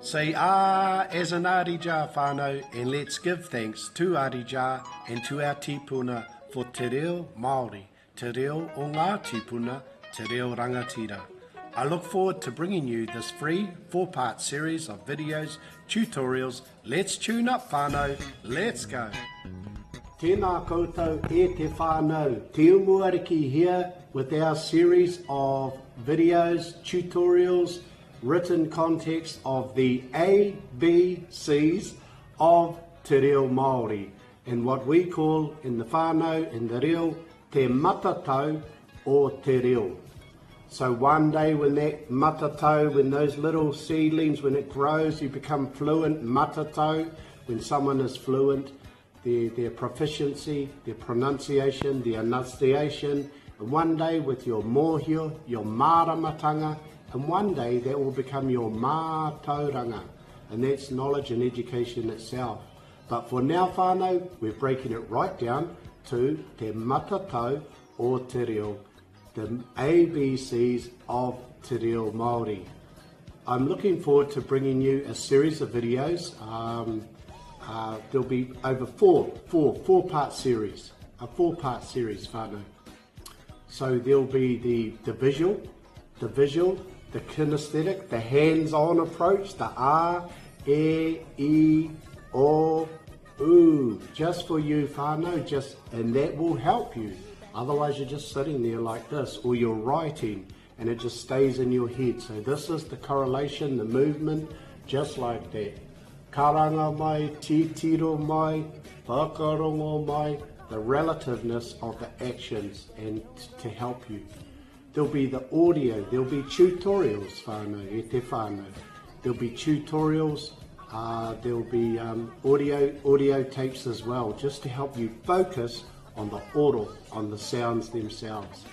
Say as an arija whānau, and let's give thanks to arija and to our tipuna for Te Reo Māori, Te Reo o ngā tipuna, Te Reo rangatira. I look forward to bringing you this free 4-part series of videos, tutorials. Let's tune up whānau, let's go! Tēnā koutou e te whānau, Te Umuariki here with our series of videos, tutorials, written context of the ABCs of Te Reo Māori, and what we call in the whānau, in the reo, te matatau o te reo. So one day when that matatau, when those little seedlings, when it grows, you become fluent. Matatau, when someone is fluent, their proficiency, their pronunciation, their enunciation, and one day with your mōhio, your māramatanga, and one day that will become your mātauranga, and that's knowledge and education itself. But for now whānau, we're breaking it right down to te matatau o te reo, the ABCs of Te Reo Māori. I'm looking forward to bringing you a series of videos. There'll be over four-part series, a 4-part series whānau. So there'll be the visual, the kinesthetic, the hands-on approach, the A, E, I, O, U, just for you whānau, and that will help you. Otherwise you're just sitting there like this, or you're writing and it just stays in your head. So this is the correlation, the movement, just like that. Karanga mai, titiro mai, whakarongo mai, the relativeness of the actions and to help you. There'll be the audio, there'll be tutorials whānau, e te whānau. There'll be tutorials, there'll be audio tapes as well, just to help you focus on the oro, on the sounds themselves.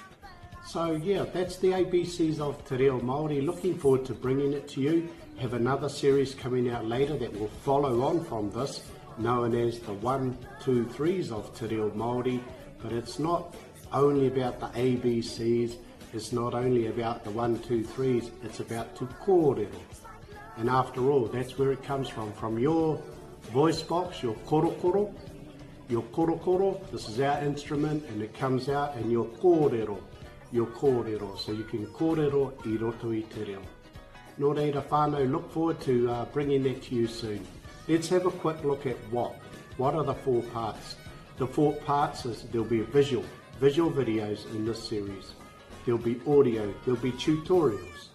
So yeah, that's the ABCs of Te Reo Māori. Looking forward to bringing it to you. Have another series coming out later that will follow on from this, known as the 1, 2, 3s of Te Reo Māori. But it's not only about the ABCs, it's not only about the 1, 2, 3s, it's about tu kōrero. And after all, that's where it comes from your voice box, your korokoro. Your korokoro, this is our instrument, and it comes out in your kōrero. So you can kōrero I roto I te reo. Nō reira whānau, look forward to bringing that to you soon. Let's have a quick look at what are the 4 parts. The 4 parts is there'll be visual videos in this series. There'll be audio, there'll be tutorials.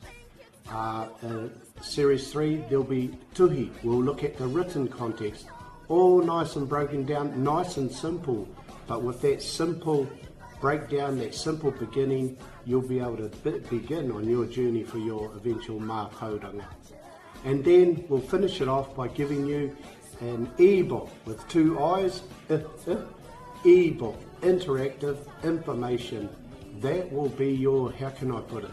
Series 3, there'll be tuhi. We'll look at the written context. All nice and broken down, nice and simple. But with that simple breakdown, that simple beginning, you'll be able to begin on your journey for your eventual mātauranga. And then we'll finish it off by giving you an iiBOOK with 2 I's, iiBOOK, interactive information. That will be your, how can I put it?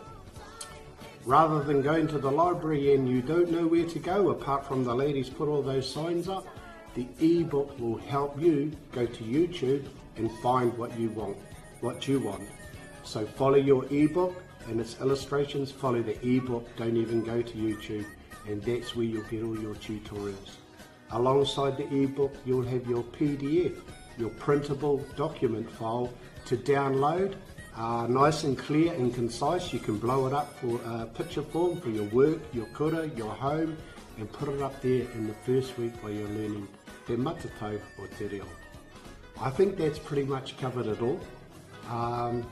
Rather than going to the library and you don't know where to go, apart from the ladies put all those signs up, the iiBOOK will help you go to YouTube and find what you want. So follow your iiBOOK and its illustrations, follow the iiBOOK, don't even go to YouTube, and that's where you'll get all your tutorials. Alongside the iiBOOK, you'll have your PDF, your printable document file to download. Nice and clear and concise. You can blow it up for picture form for your work, your kura, your home, and put it up there in the first week while you're learning te matatau o te reo. I think that's pretty much covered it all.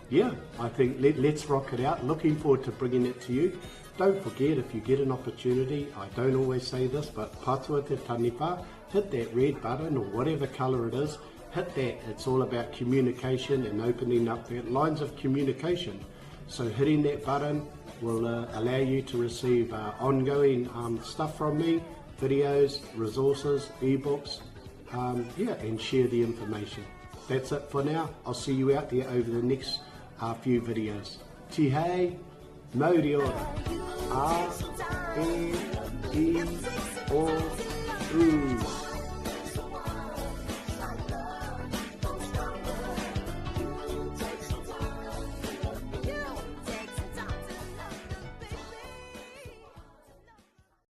Yeah, I think let's rock it out. Looking forward to bringing it to you. Don't forget, if you get an opportunity, I don't always say this, but patua te taniwha, hit that red button or whatever colour it is. Hit that. It's all about communication and opening up the lines of communication. So hitting that button will allow you to receive ongoing stuff from me, videos, resources, ebooks, and share the information. That's it for now. I'll see you out there over the next few videos. TE REO MAORI.